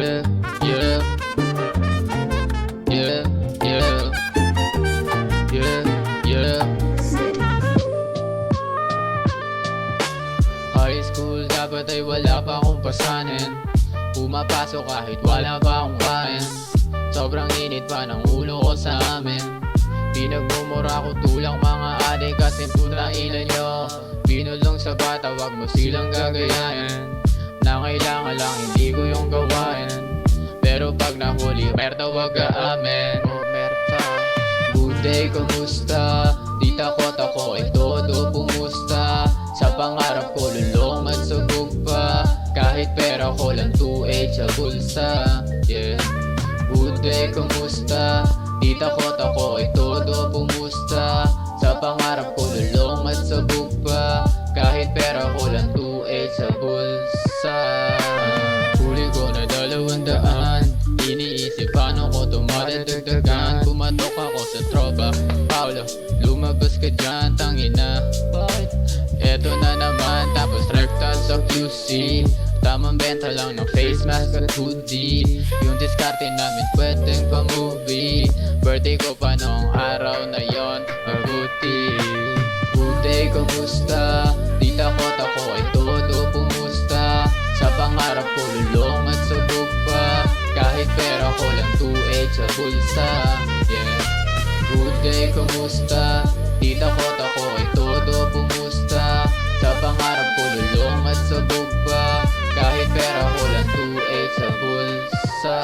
Yeah, yeah, yeah, yeah, yeah, yeah. High school dapat ay wala pa akong pasanin. Pumapasok kahit wala pa akong kain. Sobrang init pa ng ulo ko sa amin. Pinagmumura ko tulang mga adik kasi putang ina nyo. Binulong sa bata, wag mo silang gagayahin. Na kailangan lang hindi ko yung gawain. Pero pag nahuli, merda wag aamin. Merda. Good day, kumusta? Tita ko tako ay todo pumusta. Sa pangarap ko lulong at sabog pa. Kahit pera ko lang 2.8 sa bulsa. Yeah. Good day, kumusta? Tita ko tako ay todo pumusta. Sa pangarap ko lulong at sabog pa. Kahit pera ko lang 2.8 sa bulsa. Huli ko na 200. Iniisip paano ko tumadagdagan. Pumatok ako sa tropa Paolo, lumabas ka dyan, tangina. Bakit? Eto na naman, tapos rectal sa QC. Tamang benta lang ng face mask at hoodie. Yung diskarte namin pwedeng pa movie. Birthday ko pa noong araw na yon, mabuti. Good day, kumusta? Tita ko tako ay todo pumusta. Sa pangarap ko lulong at sabog pa. Kahit pera ko lang 2.8 sa bulsa. Yeah. Good day, kumusta? Tita ko tako ay todo pumusta. Sa pangarap ko lulong at sabog pa. Kahit pera ko lang 2.8 sa bulsa.